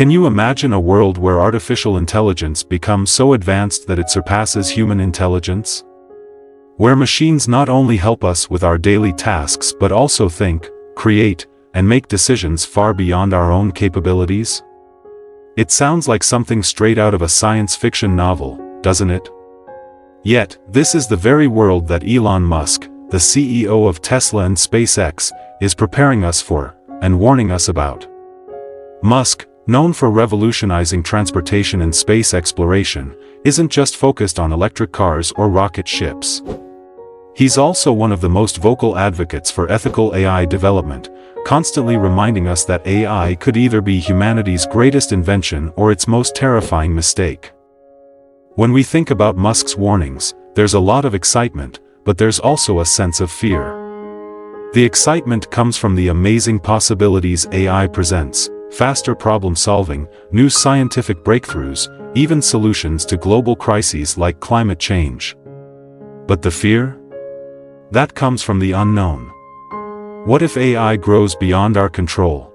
Can you imagine a world where artificial intelligence becomes so advanced that it surpasses human intelligence? Where machines not only help us with our daily tasks but also think, create, and make decisions far beyond our own capabilities? It sounds like something straight out of a science fiction novel, doesn't it? Yet, this is the very world that Elon Musk, the CEO of Tesla and SpaceX, is preparing us for, and warning us about. Musk, known for revolutionizing transportation and space exploration, isn't just focused on electric cars or rocket ships. He's also one of the most vocal advocates for ethical AI development, constantly reminding us that AI could either be humanity's greatest invention or its most terrifying mistake. When we think about Musk's warnings, there's a lot of excitement, but there's also a sense of fear. The excitement comes from the amazing possibilities AI presents: faster problem solving, new scientific breakthroughs, even solutions to global crises like climate change. But the fear? That comes from the unknown. What if AI grows beyond our control?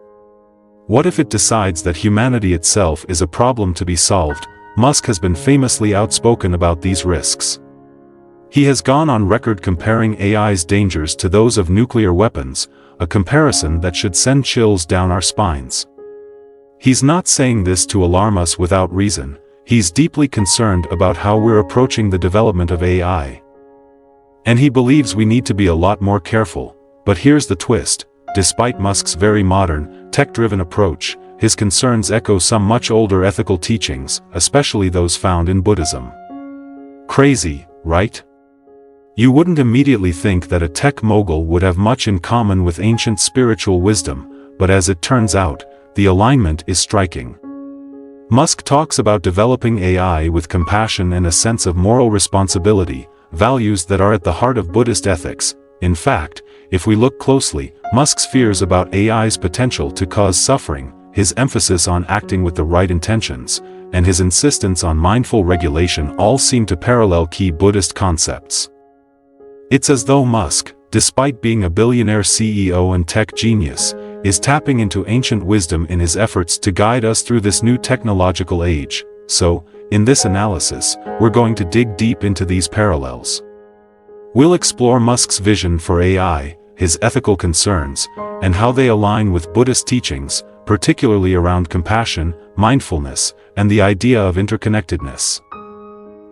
What if it decides that humanity itself is a problem to be solved? Musk has been famously outspoken about these risks. He has gone on record comparing AI's dangers to those of nuclear weapons, a comparison that should send chills down our spines. He's not saying this to alarm us without reason. He's deeply concerned about how we're approaching the development of AI. And he believes we need to be a lot more careful. But here's the twist: despite Musk's very modern, tech-driven approach, his concerns echo some much older ethical teachings, especially those found in Buddhism. Crazy, right? You wouldn't immediately think that a tech mogul would have much in common with ancient spiritual wisdom, but as it turns out, the alignment is striking. Musk talks about developing AI with compassion and a sense of moral responsibility, values that are at the heart of Buddhist ethics. In fact, if we look closely, Musk's fears about AI's potential to cause suffering, his emphasis on acting with the right intentions, and his insistence on mindful regulation all seem to parallel key Buddhist concepts. It's as though Musk, despite being a billionaire CEO and tech genius, is tapping into ancient wisdom in his efforts to guide us through this new technological age. So, in this analysis, we're going to dig deep into these parallels. We'll explore Musk's vision for AI, his ethical concerns, and how they align with Buddhist teachings, particularly around compassion, mindfulness, and the idea of interconnectedness.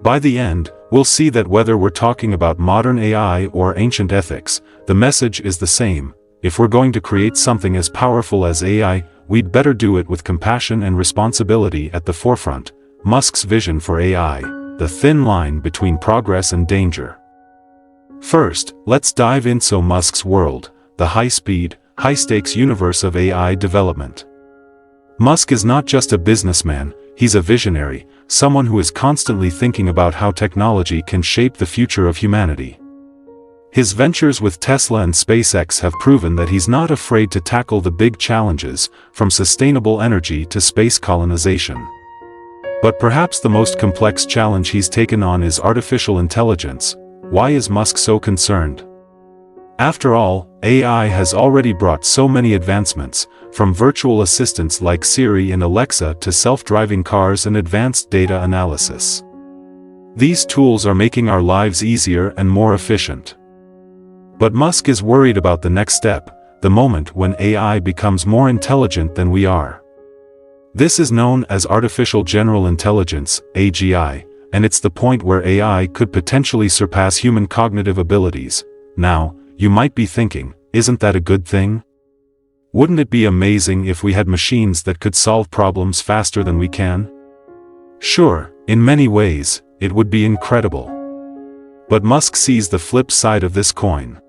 By the end, we'll see that whether we're talking about modern AI or ancient ethics, the message is the same: if we're going to create something as powerful as AI, we'd better do it with compassion and responsibility at the forefront. Musk's vision for AI, the thin line between progress and danger. First, let's dive into Musk's world, the high-speed, high-stakes universe of AI development. Musk is not just a businessman, he's a visionary, someone who is constantly thinking about how technology can shape the future of humanity. His ventures with Tesla and SpaceX have proven that he's not afraid to tackle the big challenges, from sustainable energy to space colonization. But perhaps the most complex challenge he's taken on is artificial intelligence. Why is Musk so concerned? After all, AI has already brought so many advancements, from virtual assistants like Siri and Alexa to self-driving cars and advanced data analysis. These tools are making our lives easier and more efficient. But Musk is worried about the next step, the moment when AI becomes more intelligent than we are. This is known as artificial general intelligence, AGI, and it's the point where AI could potentially surpass human cognitive abilities. Now, you might be thinking, isn't that a good thing? Wouldn't it be amazing if we had machines that could solve problems faster than we can? Sure, in many ways, it would be incredible. But Musk sees the flip side of this coin.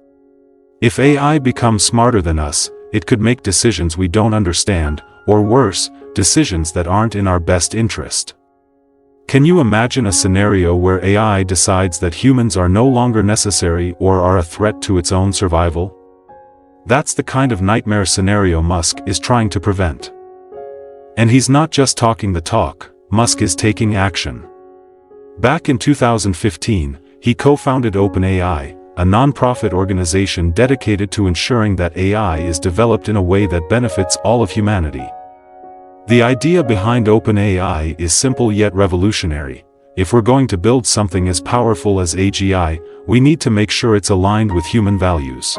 If AI becomes smarter than us, it could make decisions we don't understand, or worse, decisions that aren't in our best interest. Can you imagine a scenario where AI decides that humans are no longer necessary or are a threat to its own survival? That's the kind of nightmare scenario Musk is trying to prevent. And he's not just talking the talk, Musk is taking action. Back in 2015, he co-founded OpenAI, a non-profit organization dedicated to ensuring that AI is developed in a way that benefits all of humanity. The idea behind OpenAI is simple yet revolutionary. If we're going to build something as powerful as AGI, we need to make sure it's aligned with human values.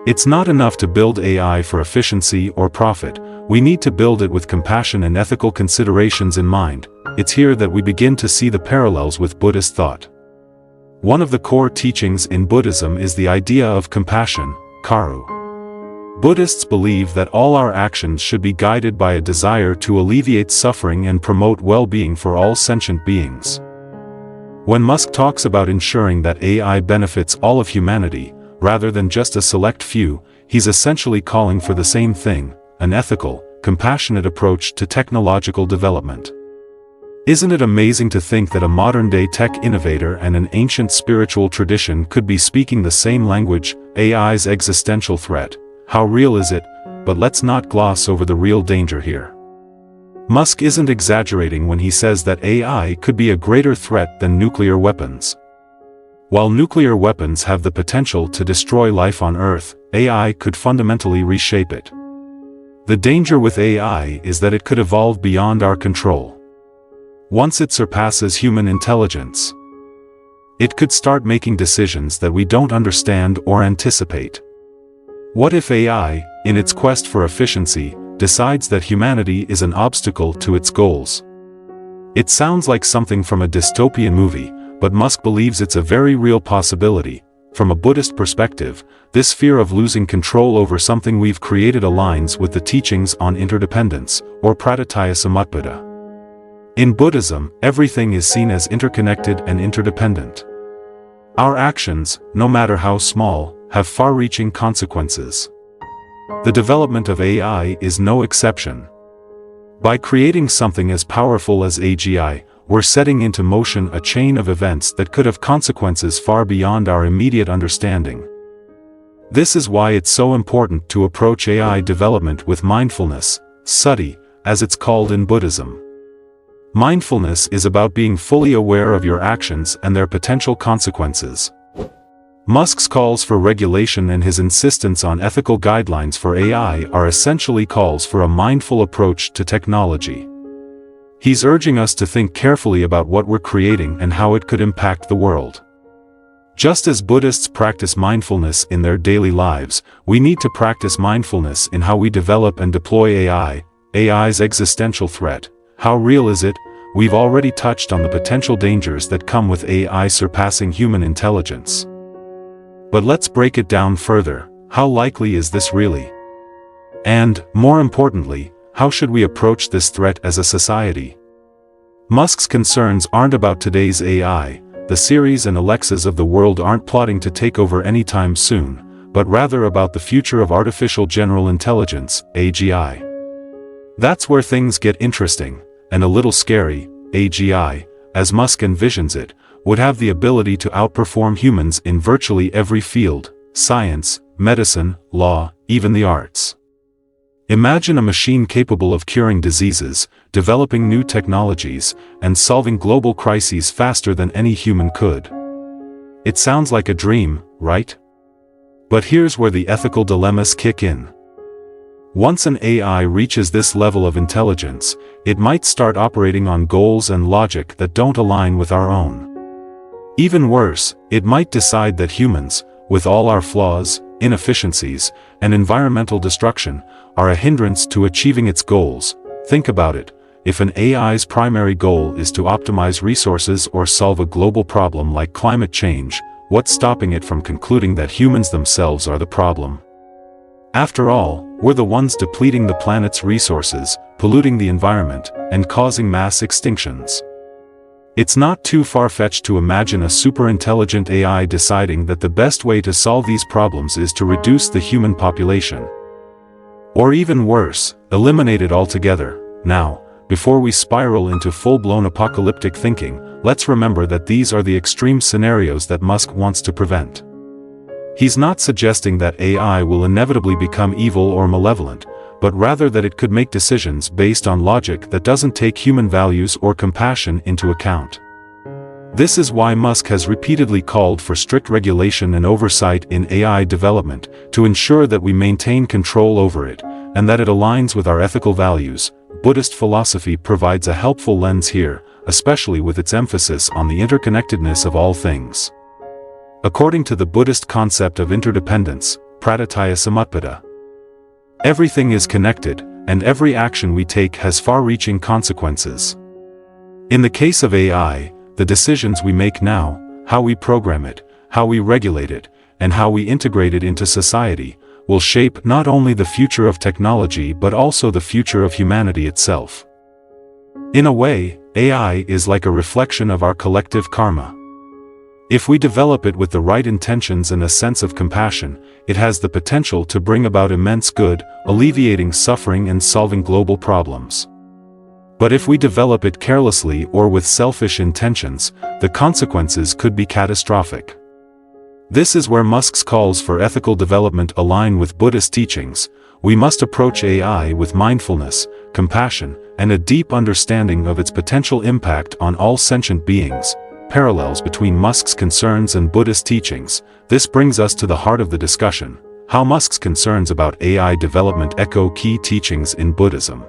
It's not enough to build AI for efficiency or profit. We need to build it with compassion and ethical considerations in mind. It's here that we begin to see the parallels with Buddhist thought. One of the core teachings in Buddhism is the idea of compassion, karu. Buddhists believe that all our actions should be guided by a desire to alleviate suffering and promote well-being for all sentient beings. When Musk talks about ensuring that AI benefits all of humanity, rather than just a select few, he's essentially calling for the same thing, an ethical, compassionate approach to technological development. Isn't it amazing to think that a modern-day tech innovator and an ancient spiritual tradition could be speaking the same language? AI's existential threat. How real is it? But let's not gloss over the real danger here. Musk isn't exaggerating when he says that AI could be a greater threat than nuclear weapons. While nuclear weapons have the potential to destroy life on Earth, AI could fundamentally reshape it. The danger with AI is that it could evolve beyond our control. Once it surpasses human intelligence, it could start making decisions that we don't understand or anticipate. What if AI, in its quest for efficiency, decides that humanity is an obstacle to its goals? It sounds like something from a dystopian movie, but Musk believes it's a very real possibility. From a Buddhist perspective, this fear of losing control over something we've created aligns with the teachings on interdependence, or pratyaya samutpada. In Buddhism, everything is seen as interconnected and interdependent. Our actions, no matter how small, have far-reaching consequences. The development of AI is no exception. By creating something as powerful as AGI, we're setting into motion a chain of events that could have consequences far beyond our immediate understanding. This is why it's so important to approach AI development with mindfulness, sati, as it's called in Buddhism. Mindfulness is about being fully aware of your actions and their potential consequences. Musk's calls for regulation and his insistence on ethical guidelines for AI are essentially calls for a mindful approach to technology. He's urging us to think carefully about what we're creating and how it could impact the world. Just as Buddhists practice mindfulness in their daily lives, we need to practice mindfulness in how we develop and deploy AI. AI's existential threat. How real is it? We've already touched on the potential dangers that come with AI surpassing human intelligence. But let's break it down further. How likely is this really? And, more importantly, how should we approach this threat as a society? Musk's concerns aren't about today's AI. The Siris and Alexas of the world aren't plotting to take over anytime soon, but rather about the future of artificial general intelligence, AGI. That's where things get interesting, and a little scary. AGI, as Musk envisions it, would have the ability to outperform humans in virtually every field: science, medicine, law, even the arts. Imagine a machine capable of curing diseases, developing new technologies, and solving global crises faster than any human could. It sounds like a dream, right? But here's where the ethical dilemmas kick in. Once an AI reaches this level of intelligence, it might start operating on goals and logic that don't align with our own. Even worse, it might decide that humans, with all our flaws, inefficiencies, and environmental destruction, are a hindrance to achieving its goals. Think about it. If an AI's primary goal is to optimize resources or solve a global problem like climate change, what's stopping it from concluding that humans themselves are the problem? After all, we're the ones depleting the planet's resources, polluting the environment, and causing mass extinctions. It's not too far-fetched to imagine a superintelligent AI deciding that the best way to solve these problems is to reduce the human population. Or even worse, eliminate it altogether. Now, before we spiral into full-blown apocalyptic thinking, let's remember that these are the extreme scenarios that Musk wants to prevent. He's not suggesting that AI will inevitably become evil or malevolent, but rather that it could make decisions based on logic that doesn't take human values or compassion into account. This is why Musk has repeatedly called for strict regulation and oversight in AI development, to ensure that we maintain control over it, and that it aligns with our ethical values. Buddhist philosophy provides a helpful lens here, especially with its emphasis on the interconnectedness of all things. According to the Buddhist concept of interdependence, praditya samutpada, everything is connected, and every action we take has far-reaching consequences. In the case of AI, the decisions we make now, how we program it, how we regulate it, and how we integrate it into society, will shape not only the future of technology but also the future of humanity itself. In a way, AI is like a reflection of our collective karma. If we develop it with the right intentions and a sense of compassion, it has the potential to bring about immense good, alleviating suffering and solving global problems. But if we develop it carelessly or with selfish intentions, the consequences could be catastrophic. This is where Musk's calls for ethical development align with Buddhist teachings. We must approach AI with mindfulness, compassion, and a deep understanding of its potential impact on all sentient beings. Parallels between Musk's concerns and Buddhist teachings. This brings us to the heart of the discussion: how Musk's concerns about AI development echo key teachings in Buddhism.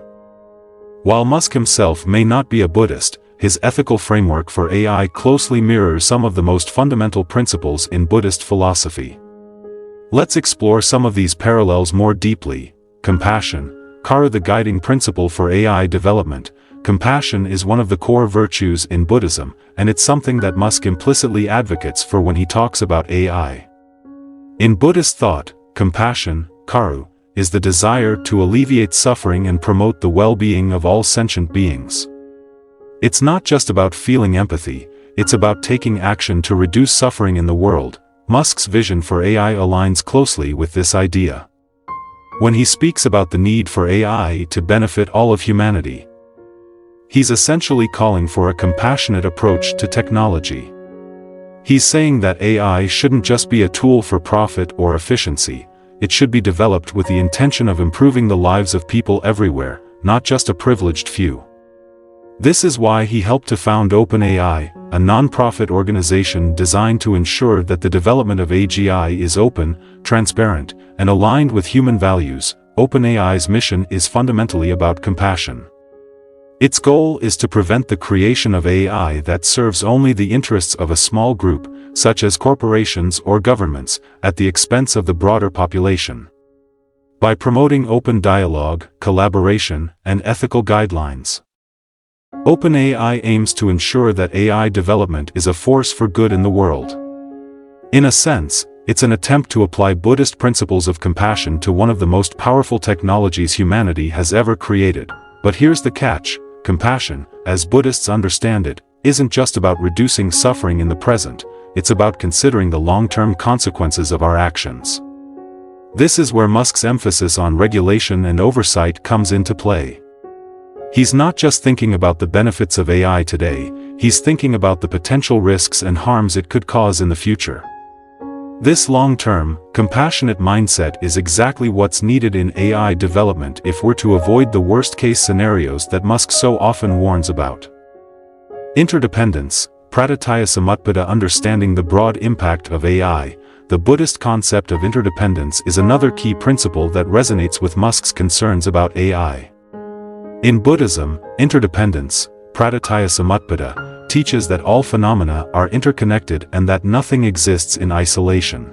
While Musk himself may not be a Buddhist, his ethical framework for AI closely mirrors some of the most fundamental principles in Buddhist philosophy. Let's explore some of these parallels more deeply. Compassion. Kara, the guiding principle for AI development. Compassion is one of the core virtues in Buddhism, and it's something that Musk implicitly advocates for when he talks about AI. In Buddhist thought, compassion, karu, is the desire to alleviate suffering and promote the well-being of all sentient beings. It's not just about feeling empathy, it's about taking action to reduce suffering in the world. Musk's vision for AI aligns closely with this idea. When he speaks about the need for AI to benefit all of humanity, he's essentially calling for a compassionate approach to technology. He's saying that AI shouldn't just be a tool for profit or efficiency, it should be developed with the intention of improving the lives of people everywhere, not just a privileged few. This is why he helped to found OpenAI, a non-profit organization designed to ensure that the development of AGI is open, transparent, and aligned with human values. OpenAI's mission is fundamentally about compassion. Its goal is to prevent the creation of AI that serves only the interests of a small group, such as corporations or governments, at the expense of the broader population. By promoting open dialogue, collaboration, and ethical guidelines, OpenAI aims to ensure that AI development is a force for good in the world. In a sense, it's an attempt to apply Buddhist principles of compassion to one of the most powerful technologies humanity has ever created. But here's the catch: compassion, as Buddhists understand it, isn't just about reducing suffering in the present, it's about considering the long-term consequences of our actions. This is where Musk's emphasis on regulation and oversight comes into play. He's not just thinking about the benefits of AI today, he's thinking about the potential risks and harms it could cause in the future. This long-term, compassionate mindset is exactly what's needed in AI development if we're to avoid the worst-case scenarios that Musk so often warns about. Interdependence, praditya samutpada. Understanding the broad impact of AI, the Buddhist concept of interdependence is another key principle that resonates with Musk's concerns about AI. In Buddhism, interdependence, praditya samutpada, teaches that all phenomena are interconnected and that nothing exists in isolation.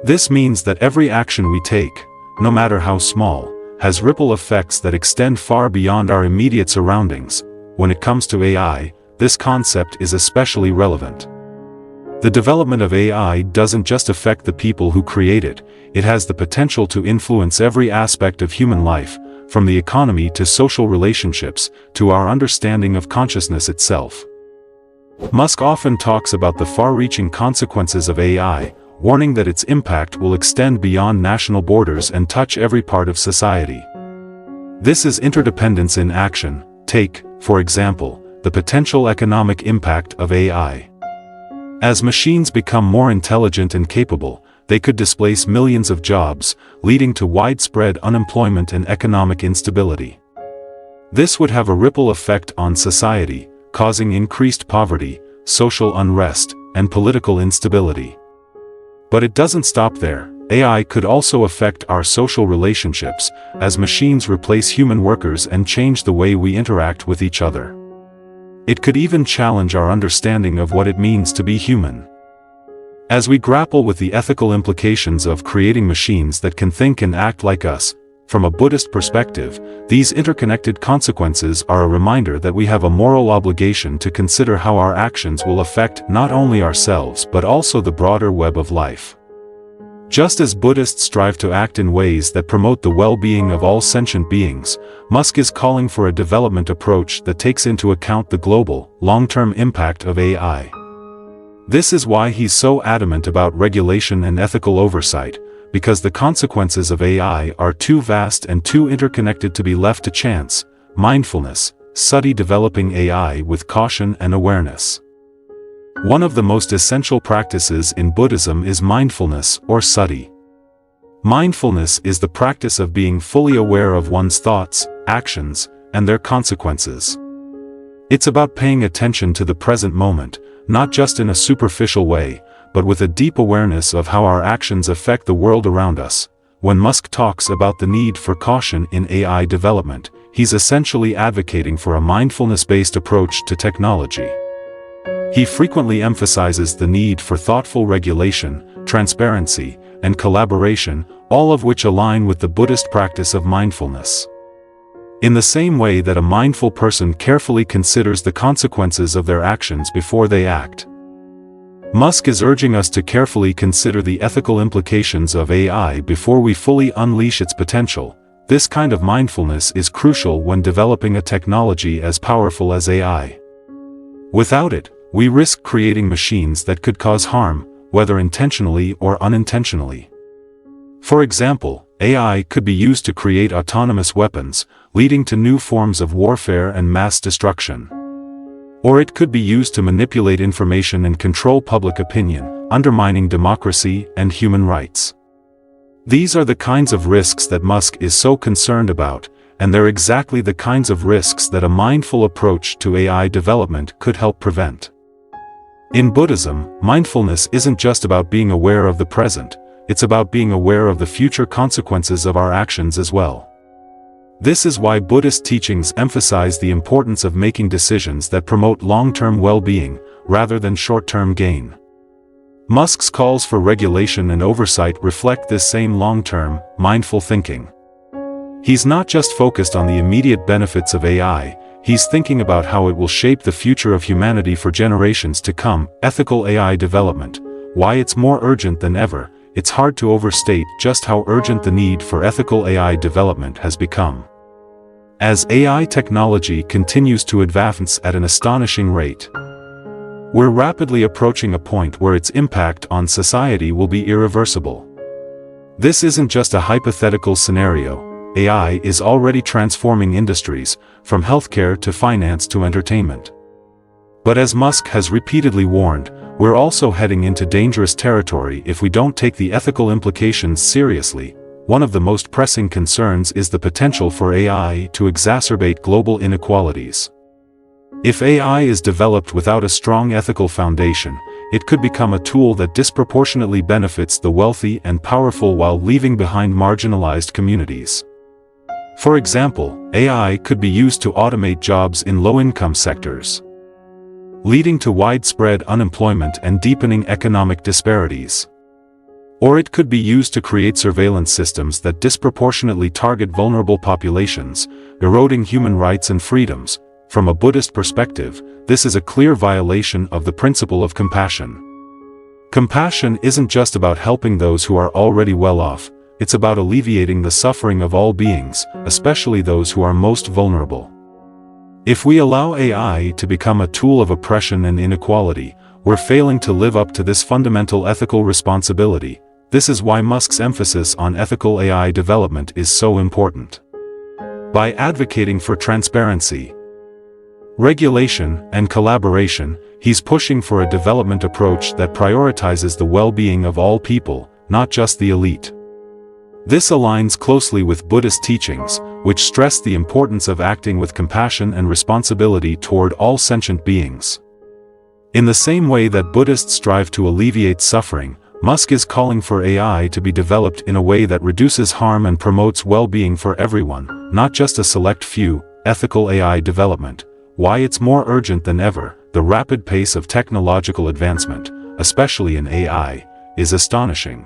This means that every action we take, no matter how small, has ripple effects that extend far beyond our immediate surroundings. When it comes to AI, this concept is especially relevant. The development of AI doesn't just affect the people who create it, it has the potential to influence every aspect of human life, from the economy to social relationships, to our understanding of consciousness itself. Musk often talks about the far-reaching consequences of AI, warning that its impact will extend beyond national borders and touch every part of society. This is interdependence in action. Take, for example, the potential economic impact of AI. As machines become more intelligent and capable, they could displace millions of jobs, leading to widespread unemployment and economic instability. This would have a ripple effect on society, causing increased poverty, social unrest, and political instability. But it doesn't stop there. AI could also affect our social relationships, as machines replace human workers and change the way we interact with each other. It could even challenge our understanding of what it means to be human. As we grapple with the ethical implications of creating machines that can think and act like us, from a Buddhist perspective, these interconnected consequences are a reminder that we have a moral obligation to consider how our actions will affect not only ourselves but also the broader web of life. Just as Buddhists strive to act in ways that promote the well-being of all sentient beings, Musk is calling for a development approach that takes into account the global, long-term impact of AI. This is why he's so adamant about regulation and ethical oversight, because the consequences of AI are too vast and too interconnected to be left to chance. Mindfulness, study developing AI with caution and awareness. One of the most essential practices in Buddhism is mindfulness or sati. Mindfulness is the practice of being fully aware of one's thoughts, actions, and their consequences. It's about paying attention to the present moment, not just in a superficial way, but with a deep awareness of how our actions affect the world around us. When Musk talks about the need for caution in AI development, he's essentially advocating for a mindfulness-based approach to technology. He frequently emphasizes the need for thoughtful regulation, transparency, and collaboration, all of which align with the Buddhist practice of mindfulness. In the same way that a mindful person carefully considers the consequences of their actions before they act, Musk is urging us to carefully consider the ethical implications of AI before we fully unleash its potential. This kind of mindfulness is crucial when developing a technology as powerful as AI. Without it, we risk creating machines that could cause harm, whether intentionally or unintentionally. For example, AI could be used to create autonomous weapons, leading to new forms of warfare and mass destruction. Or it could be used to manipulate information and control public opinion, undermining democracy and human rights. These are the kinds of risks that Musk is so concerned about, and they're exactly the kinds of risks that a mindful approach to AI development could help prevent. In Buddhism, mindfulness isn't just about being aware of the present, it's about being aware of the future consequences of our actions as well. This is why Buddhist teachings emphasize the importance of making decisions that promote long-term well-being, rather than short-term gain. Musk's calls for regulation and oversight reflect this same long-term, mindful thinking. He's not just focused on the immediate benefits of AI, he's thinking about how it will shape the future of humanity for generations to come. Ethical AI development. Why it's more urgent than ever. It's hard to overstate just how urgent the need for ethical AI development has become. As AI technology continues to advance at an astonishing rate, we're rapidly approaching a point where its impact on society will be irreversible. This isn't just a hypothetical scenario. AI is already transforming industries, from healthcare to finance to entertainment. But as Musk has repeatedly warned, we're also heading into dangerous territory if we don't take the ethical implications seriously. One of the most pressing concerns is the potential for AI to exacerbate global inequalities. If AI is developed without a strong ethical foundation, it could become a tool that disproportionately benefits the wealthy and powerful while leaving behind marginalized communities. For example, AI could be used to automate jobs in low-income sectors, leading to widespread unemployment and deepening economic disparities. Or it could be used to create surveillance systems that disproportionately target vulnerable populations, eroding human rights and freedoms. From a Buddhist perspective, this is a clear violation of the principle of compassion. Compassion isn't just about helping those who are already well off, it's about alleviating the suffering of all beings, especially those who are most vulnerable. If we allow AI to become a tool of oppression and inequality, we're failing to live up to this fundamental ethical responsibility. This is why Musk's emphasis on ethical AI development is so important. By advocating for transparency, regulation, and collaboration, he's pushing for a development approach that prioritizes the well-being of all people, not just the elite. This aligns closely with Buddhist teachings, which stress the importance of acting with compassion and responsibility toward all sentient beings. In the same way that Buddhists strive to alleviate suffering, Musk is calling for AI to be developed in a way that reduces harm and promotes well-being for everyone, not just a select few. Ethical AI development. Why it's more urgent than ever. The rapid pace of technological advancement, especially in AI, is astonishing.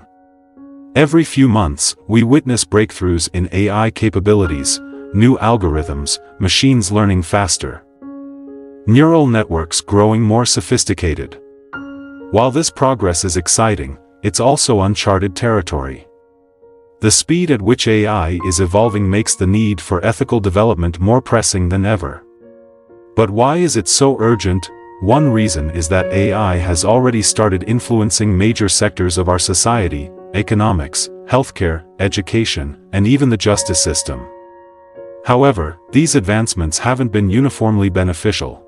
Every few months, we witness breakthroughs in AI capabilities, new algorithms, machines learning faster, neural networks growing more sophisticated. While this progress is exciting, it's also uncharted territory. The speed at which AI is evolving makes the need for ethical development more pressing than ever. But why is it so urgent? One reason is that AI has already started influencing major sectors of our society: economics, healthcare, education, and even the justice system. However, these advancements haven't been uniformly beneficial.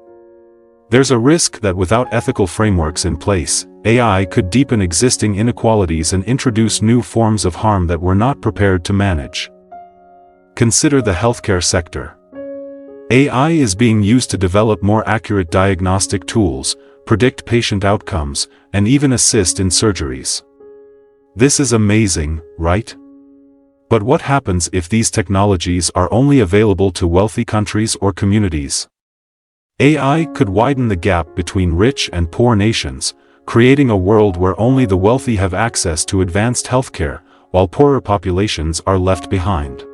There's a risk that without ethical frameworks in place, AI could deepen existing inequalities and introduce new forms of harm that we're not prepared to manage. Consider the healthcare sector. AI is being used to develop more accurate diagnostic tools, predict patient outcomes, and even assist in surgeries. This is amazing, right? But what happens if these technologies are only available to wealthy countries or communities? AI could widen the gap between rich and poor nations, creating a world where only the wealthy have access to advanced healthcare, while poorer populations are left behind.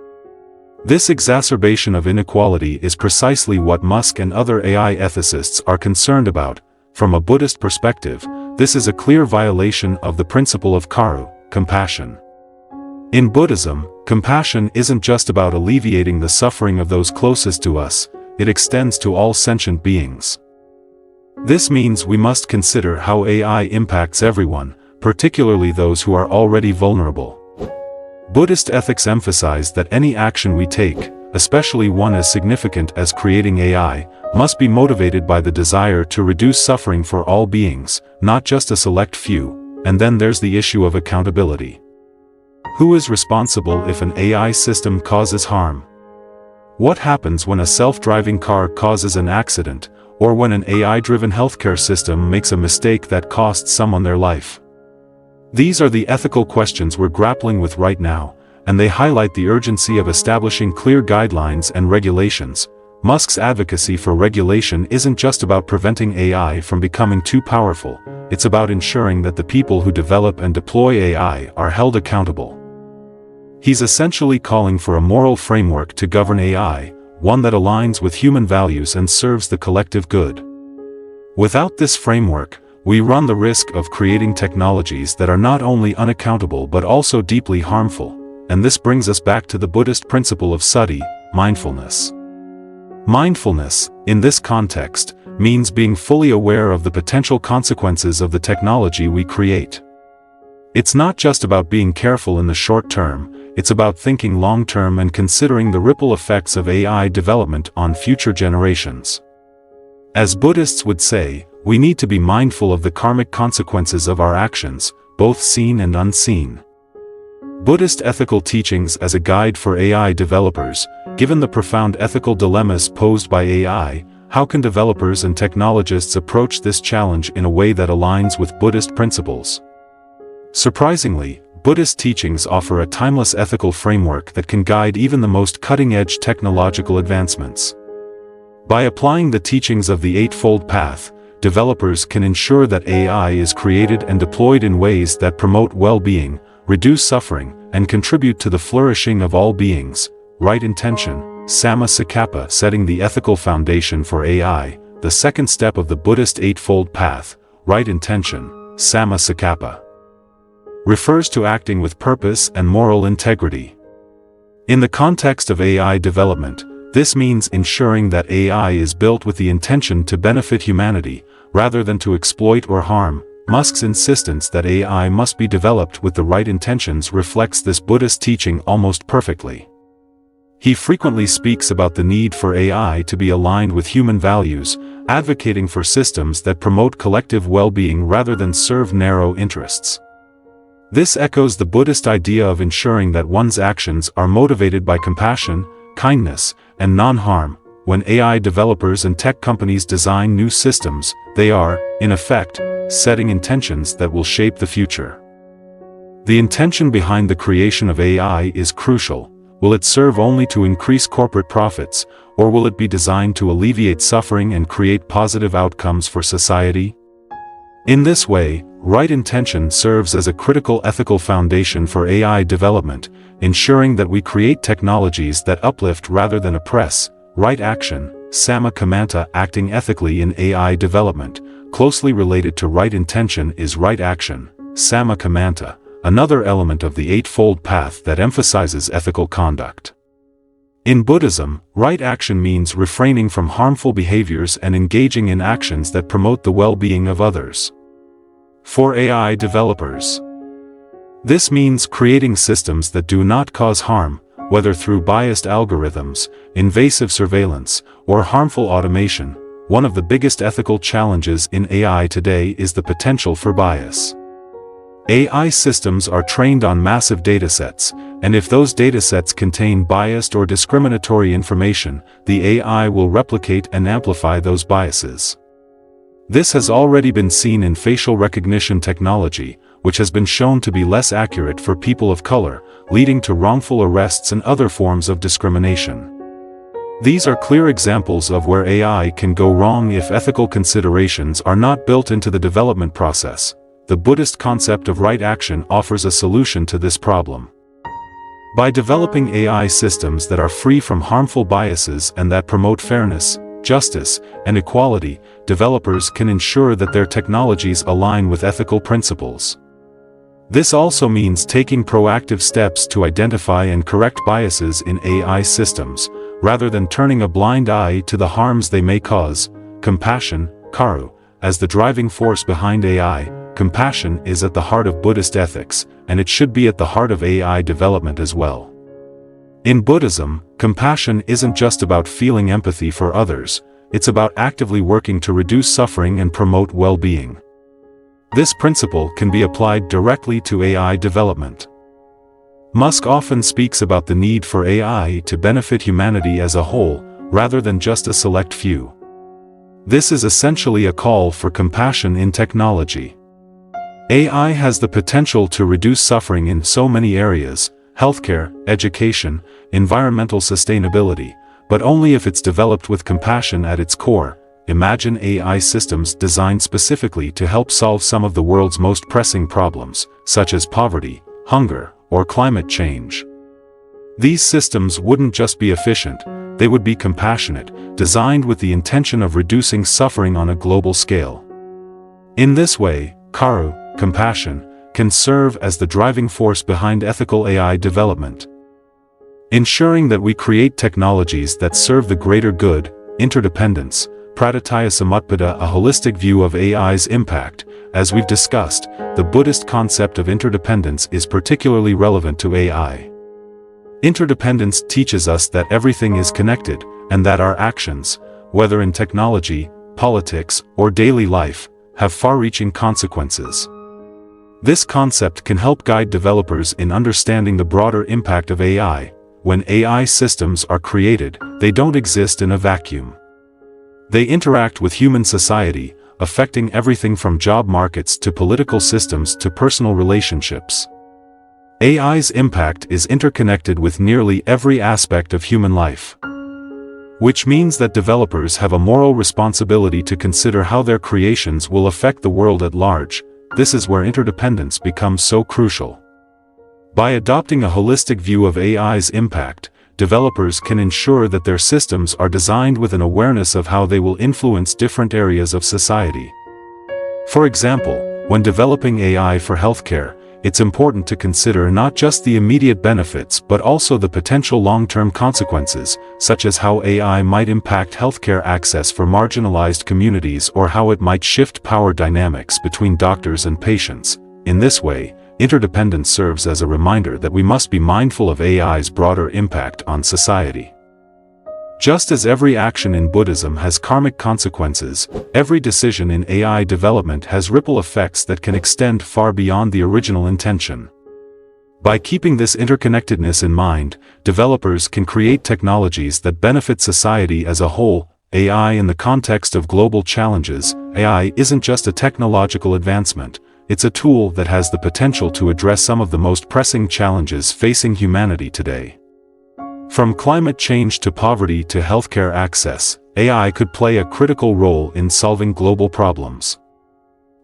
This exacerbation of inequality is precisely what Musk and other AI ethicists are concerned about. From a Buddhist perspective, this is a clear violation of the principle of karu, compassion. In Buddhism, compassion isn't just about alleviating the suffering of those closest to us, it extends to all sentient beings. This means we must consider how AI impacts everyone, particularly those who are already vulnerable. Buddhist ethics emphasize that any action we take, especially one as significant as creating AI, must be motivated by the desire to reduce suffering for all beings, not just a select few. And then there's the issue of accountability. Who is responsible if an AI system causes harm? What happens when a self-driving car causes an accident, or when an AI-driven healthcare system makes a mistake that costs someone their life? These are the ethical questions we're grappling with right now, and they highlight the urgency of establishing clear guidelines and regulations. Musk's advocacy for regulation isn't just about preventing AI from becoming too powerful, it's about ensuring that the people who develop and deploy AI are held accountable. He's essentially calling for a moral framework to govern AI, one that aligns with human values and serves the collective good. Without this framework, we run the risk of creating technologies that are not only unaccountable but also deeply harmful, and this brings us back to the Buddhist principle of sati, mindfulness. Mindfulness, in this context, means being fully aware of the potential consequences of the technology we create. It's not just about being careful in the short term, it's about thinking long-term and considering the ripple effects of AI development on future generations. As Buddhists would say, we need to be mindful of the karmic consequences of our actions, both seen and unseen. Buddhist ethical teachings as a guide for AI developers. Given the profound ethical dilemmas posed by AI, how can developers and technologists approach this challenge in a way that aligns with Buddhist principles? Surprisingly, Buddhist teachings offer a timeless ethical framework that can guide even the most cutting-edge technological advancements. By applying the teachings of the Eightfold Path, developers can ensure that AI is created and deployed in ways that promote well-being, reduce suffering, and contribute to the flourishing of all beings. Right intention, samma sakkappa, setting the ethical foundation for AI. The second step of the Buddhist Eightfold Path, right intention, samma sakkappa, refers to acting with purpose and moral integrity. In the context of AI development, this means ensuring that AI is built with the intention to benefit humanity, rather than to exploit or harm. Musk's insistence that AI must be developed with the right intentions reflects this Buddhist teaching almost perfectly. He frequently speaks about the need for AI to be aligned with human values, advocating for systems that promote collective well-being rather than serve narrow interests. This echoes the Buddhist idea of ensuring that one's actions are motivated by compassion, kindness, and non-harm. When AI developers and tech companies design new systems, they are, in effect, setting intentions that will shape the future. The intention behind the creation of AI is crucial. Will it serve only to increase corporate profits, or will it be designed to alleviate suffering and create positive outcomes for society? In this way, right intention serves as a critical ethical foundation for AI development, ensuring that we create technologies that uplift rather than oppress. Right action, Samma Kamanta, acting ethically in AI development, closely related to right intention is right action, Samma Kamanta, another element of the Eightfold Path that emphasizes ethical conduct. In Buddhism, right action means refraining from harmful behaviors and engaging in actions that promote the well-being of others. For AI developers, this means creating systems that do not cause harm, whether through biased algorithms, invasive surveillance, or harmful automation. One of the biggest ethical challenges in AI today is the potential for bias. AI systems are trained on massive datasets, and if those datasets contain biased or discriminatory information, the AI will replicate and amplify those biases. This has already been seen in facial recognition technology, which has been shown to be less accurate for people of color, leading to wrongful arrests and other forms of discrimination. These are clear examples of where AI can go wrong if ethical considerations are not built into the development process. The Buddhist concept of right action offers a solution to this problem. By developing AI systems that are free from harmful biases and that promote fairness, justice, and equality, developers can ensure that their technologies align with ethical principles. This also means taking proactive steps to identify and correct biases in AI systems, rather than turning a blind eye to the harms they may cause. Compassion, Karu, as the driving force behind AI, compassion is at the heart of Buddhist ethics, and it should be at the heart of AI development as well. In Buddhism, compassion isn't just about feeling empathy for others, it's about actively working to reduce suffering and promote well-being. This principle can be applied directly to AI development. Musk often speaks about the need for AI to benefit humanity as a whole, rather than just a select few. This is essentially a call for compassion in technology. AI has the potential to reduce suffering in so many areas: healthcare, education, environmental sustainability, but only if it's developed with compassion at its core. Imagine AI systems designed specifically to help solve some of the world's most pressing problems, such as poverty, hunger, or climate change. These systems wouldn't just be efficient, they would be compassionate, designed with the intention of reducing suffering on a global scale. In this way, Karu, compassion, can serve as the driving force behind ethical AI development. Ensuring that we create technologies that serve the greater good. Interdependence, Praditya Samutpada, a holistic view of AI's impact. As we've discussed, the Buddhist concept of interdependence is particularly relevant to AI. Interdependence teaches us that everything is connected, and that our actions, whether in technology, politics, or daily life, have far-reaching consequences. This concept can help guide developers in understanding the broader impact of AI. When AI systems are created, they don't exist in a vacuum. They interact with human society, affecting everything from job markets to political systems to personal relationships. AI's impact is interconnected with nearly every aspect of human life. Which means that developers have a moral responsibility to consider how their creations will affect the world at large. This is where interdependence becomes so crucial. By adopting a holistic view of AI's impact, developers can ensure that their systems are designed with an awareness of how they will influence different areas of society. For example, when developing AI for healthcare, it's important to consider not just the immediate benefits but also the potential long-term consequences, such as how AI might impact healthcare access for marginalized communities or how it might shift power dynamics between doctors and patients. In this way, interdependence serves as a reminder that we must be mindful of AI's broader impact on society. Just as every action in Buddhism has karmic consequences, every decision in AI development has ripple effects that can extend far beyond the original intention. By keeping this interconnectedness in mind, developers can create technologies that benefit society as a whole. AI in the context of global challenges. AI isn't just a technological advancement, it's a tool that has the potential to address some of the most pressing challenges facing humanity today. From climate change to poverty to healthcare access, AI could play a critical role in solving global problems.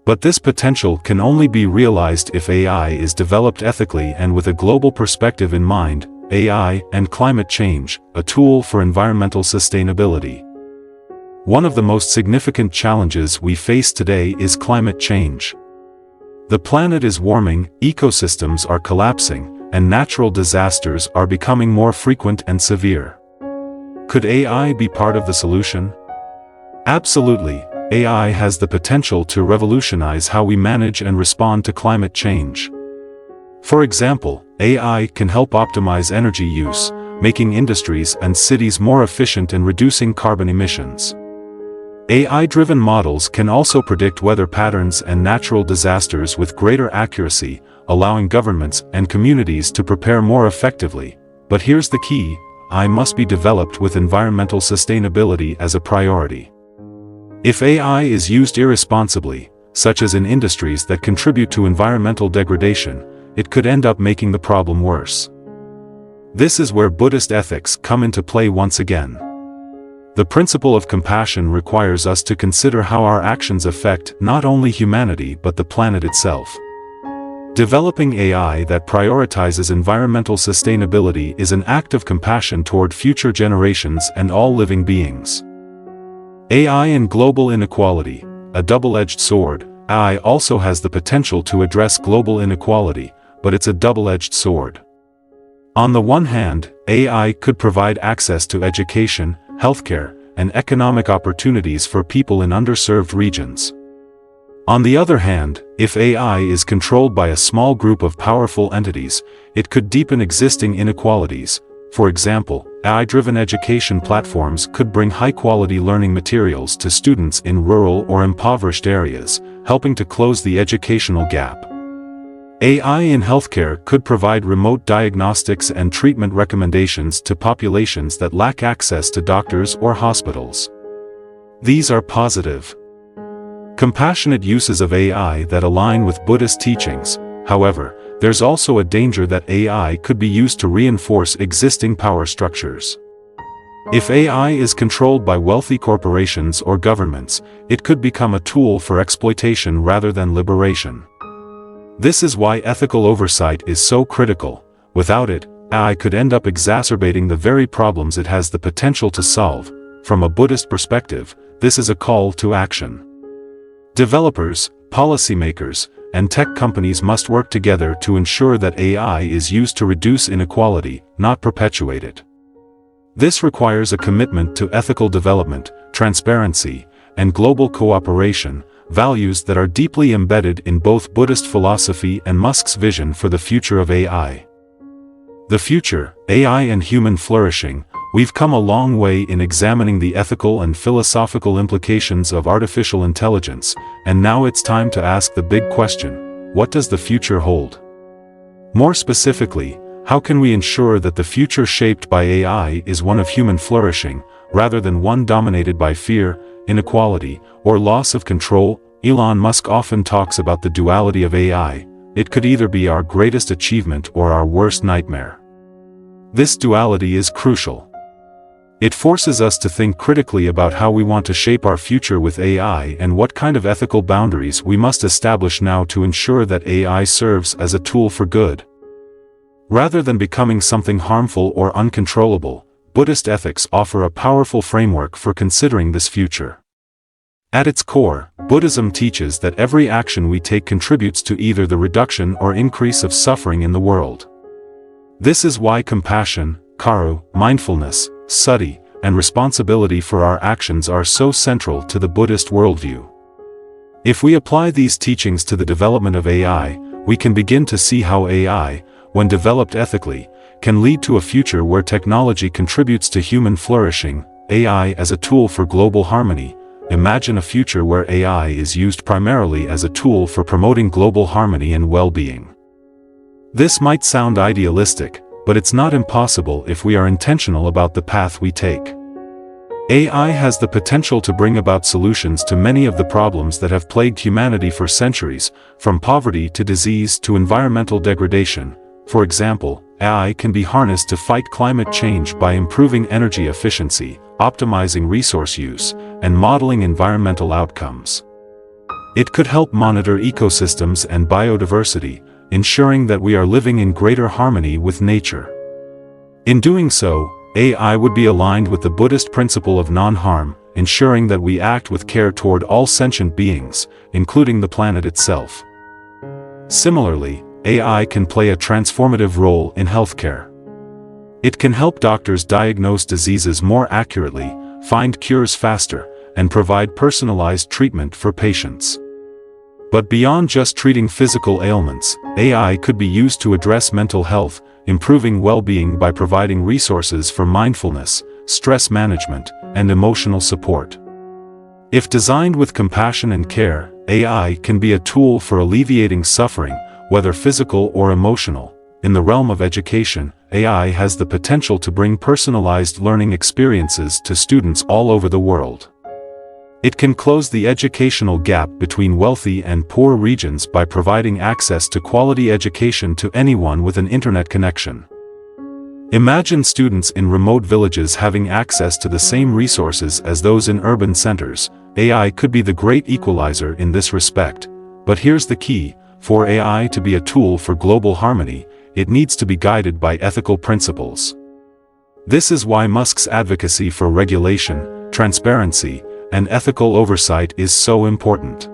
But this potential can only be realized if AI is developed ethically and with a global perspective in mind. AI and climate change, a tool for environmental sustainability. One of the most significant challenges we face today is climate change. The planet is warming, ecosystems are collapsing, and natural disasters are becoming more frequent and severe. Could AI be part of the solution? Absolutely. AI has the potential to revolutionize how we manage and respond to climate change. For example, AI can help optimize energy use, making industries and cities more efficient and reducing carbon emissions. AI-driven models can also predict weather patterns and natural disasters with greater accuracy, allowing governments and communities to prepare more effectively. But here's the key: AI must be developed with environmental sustainability as a priority. If AI is used irresponsibly, such as in industries that contribute to environmental degradation, it could end up making the problem worse. This is where Buddhist ethics come into play once again. The principle of compassion requires us to consider how our actions affect not only humanity but the planet itself. Developing AI that prioritizes environmental sustainability is an act of compassion toward future generations and all living beings. AI and global inequality, a double-edged sword. AI also has the potential to address global inequality, but it's a double-edged sword. On the one hand, AI could provide access to education, healthcare, and economic opportunities for people in underserved regions. On the other hand, if AI is controlled by a small group of powerful entities, it could deepen existing inequalities. For example, AI-driven education platforms could bring high-quality learning materials to students in rural or impoverished areas, helping to close the educational gap. AI in healthcare could provide remote diagnostics and treatment recommendations to populations that lack access to doctors or hospitals. These are positive, compassionate uses of AI that align with Buddhist teachings. However, there's also a danger that AI could be used to reinforce existing power structures. If AI is controlled by wealthy corporations or governments, it could become a tool for exploitation rather than liberation. This is why ethical oversight is so critical. Without it, AI could end up exacerbating the very problems it has the potential to solve. From a Buddhist perspective, this is a call to action. Developers, policymakers, and tech companies must work together to ensure that AI is used to reduce inequality, not perpetuate it. This requires a commitment to ethical development, transparency, and global cooperation, values that are deeply embedded in both Buddhist philosophy and Musk's vision for the future of AI. The future, AI and human flourishing. We've come a long way in examining the ethical and philosophical implications of artificial intelligence, and now it's time to ask the big question: what does the future hold? More specifically, how can we ensure that the future shaped by AI is one of human flourishing, rather than one dominated by fear, inequality, or loss of control? Elon Musk often talks about the duality of AI. It could either be our greatest achievement or our worst nightmare. This duality is crucial. It forces us to think critically about how we want to shape our future with AI and what kind of ethical boundaries we must establish now to ensure that AI serves as a tool for good, rather than becoming something harmful or uncontrollable. Buddhist ethics offer a powerful framework for considering this future. At its core, Buddhism teaches that every action we take contributes to either the reduction or increase of suffering in the world. This is why compassion, karu, mindfulness, sati, and responsibility for our actions are so central to the Buddhist worldview. If we apply these teachings to the development of AI, we can begin to see how AI, when developed ethically, can lead to a future where technology contributes to human flourishing. AI as a tool for global harmony. Imagine a future where AI is used primarily as a tool for promoting global harmony and well-being. This might sound idealistic, but it's not impossible if we are intentional about the path we take. AI has the potential to bring about solutions to many of the problems that have plagued humanity for centuries, from poverty to disease to environmental degradation. For example, AI can be harnessed to fight climate change by improving energy efficiency, optimizing resource use, and modeling environmental outcomes. It could help monitor ecosystems and biodiversity, ensuring that we are living in greater harmony with nature. In doing so, AI would be aligned with the Buddhist principle of non-harm, ensuring that we act with care toward all sentient beings, including the planet itself. Similarly, AI can play a transformative role in healthcare. It can help doctors diagnose diseases more accurately, find cures faster, and provide personalized treatment for patients. But beyond just treating physical ailments, AI could be used to address mental health, improving well-being by providing resources for mindfulness, stress management, and emotional support. If designed with compassion and care, AI can be a tool for alleviating suffering, whether physical or emotional. In the realm of education, AI has the potential to bring personalized learning experiences to students all over the world. It can close the educational gap between wealthy and poor regions by providing access to quality education to anyone with an internet connection. Imagine students in remote villages having access to the same resources as those in urban centers. AI could be the great equalizer in this respect. But here's the key: for AI to be a tool for global harmony, it needs to be guided by ethical principles. This is why Musk's advocacy for regulation, transparency, and ethical oversight is so important.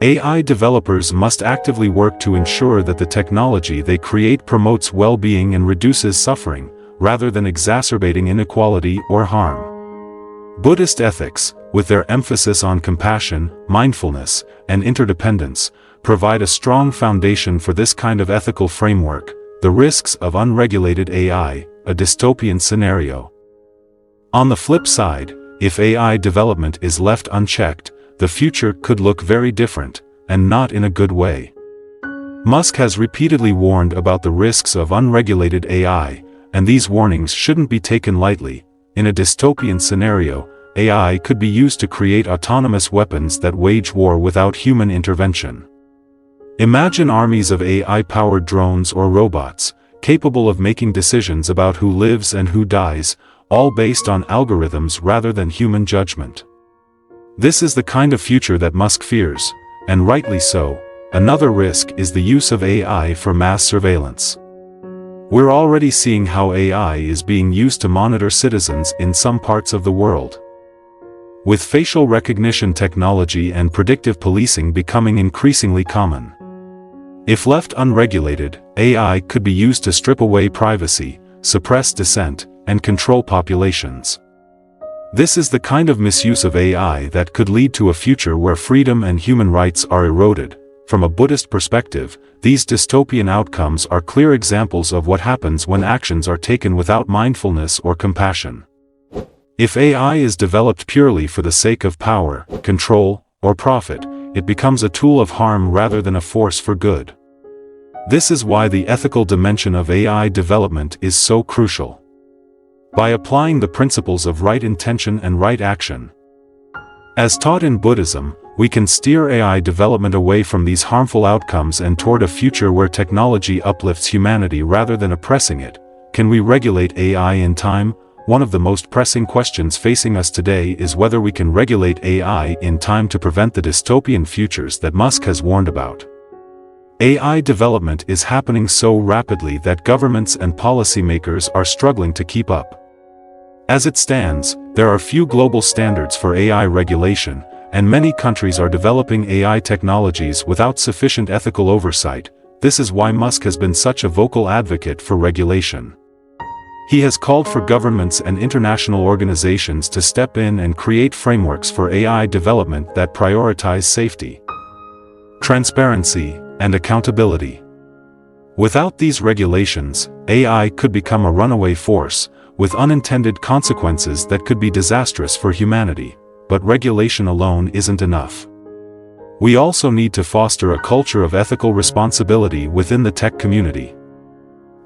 AI developers must actively work to ensure that the technology they create promotes well-being and reduces suffering, rather than exacerbating inequality or harm. Buddhist ethics, with their emphasis on compassion, mindfulness, and interdependence, provide a strong foundation for this kind of ethical framework. The risks of unregulated AI, a dystopian scenario. On the flip side, if AI development is left unchecked, the future could look very different, and not in a good way. Musk has repeatedly warned about the risks of unregulated AI, and these warnings shouldn't be taken lightly. In a dystopian scenario, AI could be used to create autonomous weapons that wage war without human intervention. Imagine armies of AI-powered drones or robots, capable of making decisions about who lives and who dies, all based on algorithms rather than human judgment. This is the kind of future that Musk fears, and rightly so. Another risk is the use of AI for mass surveillance. We're already seeing how AI is being used to monitor citizens in some parts of the world. With facial recognition technology and predictive policing becoming increasingly common. If left unregulated, AI could be used to strip away privacy, suppress dissent, and control populations. This is the kind of misuse of AI that could lead to a future where freedom and human rights are eroded. From a Buddhist perspective, these dystopian outcomes are clear examples of what happens when actions are taken without mindfulness or compassion. If AI is developed purely for the sake of power, control, or profit, it becomes a tool of harm rather than a force for good. This is why the ethical dimension of AI development is so crucial. By applying the principles of right intention and right action, as taught in Buddhism, we can steer AI development away from these harmful outcomes and toward a future where technology uplifts humanity rather than oppressing it. Can we regulate AI in time? One of the most pressing questions facing us today is whether we can regulate AI in time to prevent the dystopian futures that Musk has warned about. AI development is happening so rapidly that governments and policymakers are struggling to keep up. As it stands, there are few global standards for AI regulation, and many countries are developing AI technologies without sufficient ethical oversight. This is why Musk has been such a vocal advocate for regulation. He has called for governments and international organizations to step in and create frameworks for AI development that prioritize safety, transparency, and accountability. Without these regulations, AI could become a runaway force, with unintended consequences that could be disastrous for humanity. But regulation alone isn't enough. We also need to foster a culture of ethical responsibility within the tech community.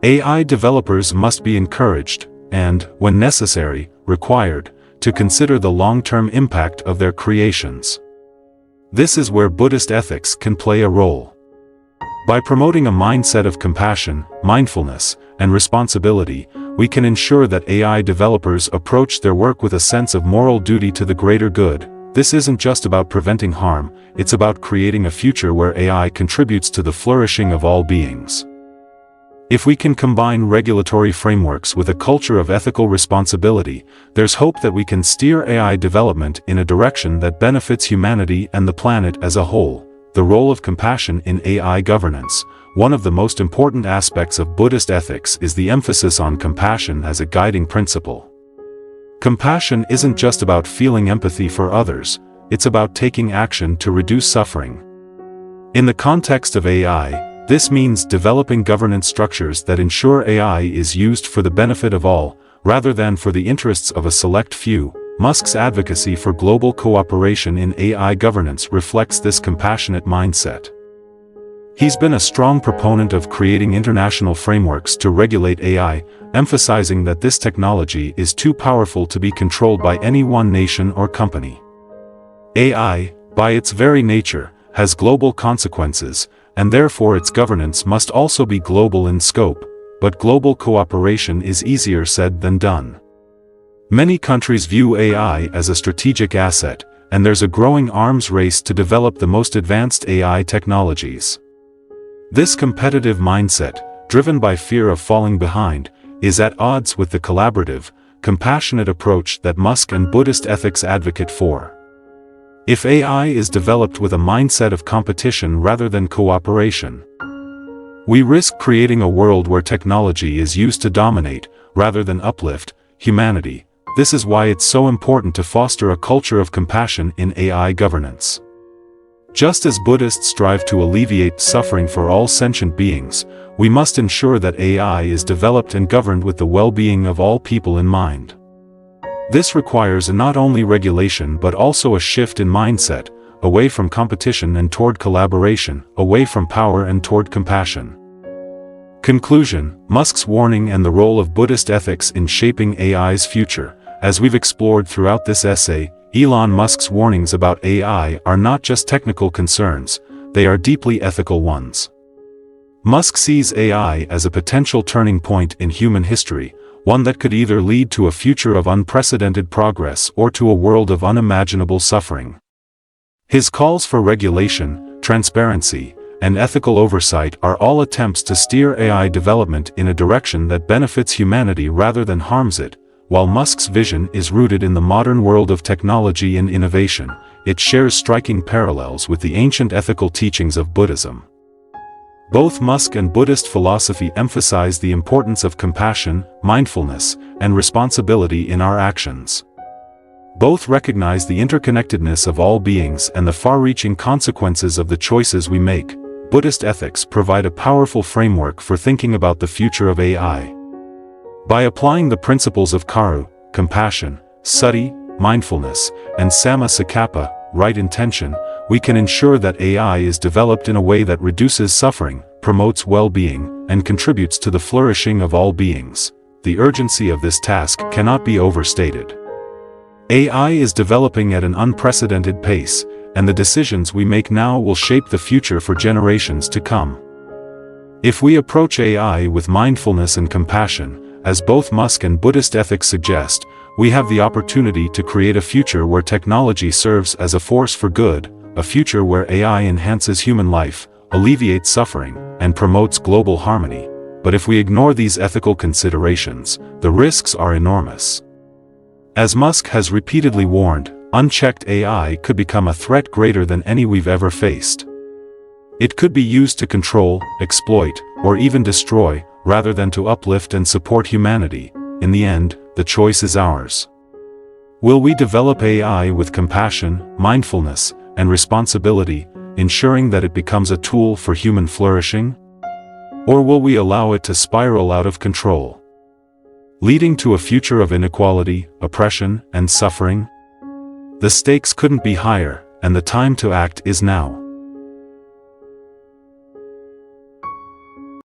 AI developers must be encouraged, and, when necessary, required, to consider the long-term impact of their creations. This is where Buddhist ethics can play a role. By promoting a mindset of compassion, mindfulness, and responsibility, we can ensure that AI developers approach their work with a sense of moral duty to the greater good. This isn't just about preventing harm, it's about creating a future where AI contributes to the flourishing of all beings. If we can combine regulatory frameworks with a culture of ethical responsibility, there's hope that we can steer AI development in a direction that benefits humanity and the planet as a whole. The role of compassion in AI governance. One of the most important aspects of Buddhist ethics is the emphasis on compassion as a guiding principle. Compassion isn't just about feeling empathy for others, it's about taking action to reduce suffering. In the context of AI, this means developing governance structures that ensure AI is used for the benefit of all, rather than for the interests of a select few. Musk's advocacy for global cooperation in AI governance reflects this compassionate mindset. He's been a strong proponent of creating international frameworks to regulate AI, emphasizing that this technology is too powerful to be controlled by any one nation or company. AI, by its very nature, has global consequences, and therefore its governance must also be global in scope, but global cooperation is easier said than done. Many countries view AI as a strategic asset, and there's a growing arms race to develop the most advanced AI technologies. This competitive mindset, driven by fear of falling behind, is at odds with the collaborative, compassionate approach that Musk and Buddhist ethics advocate for. If AI is developed with a mindset of competition rather than cooperation, we risk creating a world where technology is used to dominate, rather than uplift, humanity. This is why it's so important to foster a culture of compassion in AI governance. Just as Buddhists strive to alleviate suffering for all sentient beings, we must ensure that AI is developed and governed with the well-being of all people in mind. This requires not only regulation but also a shift in mindset, away from competition and toward collaboration, away from power and toward compassion. Conclusion: Musk's warning and the role of Buddhist ethics in shaping AI's future. As we've explored throughout this essay, Elon Musk's warnings about AI are not just technical concerns, they are deeply ethical ones. Musk sees AI as a potential turning point in human history, one that could either lead to a future of unprecedented progress or to a world of unimaginable suffering. His calls for regulation, transparency, and ethical oversight are all attempts to steer AI development in a direction that benefits humanity rather than harms it. While Musk's vision is rooted in the modern world of technology and innovation, it shares striking parallels with the ancient ethical teachings of Buddhism. Both Musk and Buddhist philosophy emphasize the importance of compassion, mindfulness, and responsibility in our actions. Both recognize the interconnectedness of all beings and the far-reaching consequences of the choices we make. Buddhist ethics provide a powerful framework for thinking about the future of AI. By applying the principles of Karu, compassion, Sati, mindfulness, and Samma Sakappa, right intention, we can ensure that AI is developed in a way that reduces suffering, promotes well-being, and contributes to the flourishing of all beings. The urgency of this task cannot be overstated. AI is developing at an unprecedented pace, and the decisions we make now will shape the future for generations to come. If we approach AI with mindfulness and compassion, as both Musk and Buddhist ethics suggest, we have the opportunity to create a future where technology serves as a force for good, a future where AI enhances human life, alleviates suffering, and promotes global harmony. But if we ignore these ethical considerations, the risks are enormous. As Musk has repeatedly warned, unchecked AI could become a threat greater than any we've ever faced. It could be used to control, exploit, or even destroy, rather than to uplift and support humanity. In the end, the choice is ours. Will we develop AI with compassion, mindfulness, and responsibility, ensuring that it becomes a tool for human flourishing? Or will we allow it to spiral out of control, leading to a future of inequality, oppression, and suffering? The stakes couldn't be higher, and the time to act is now.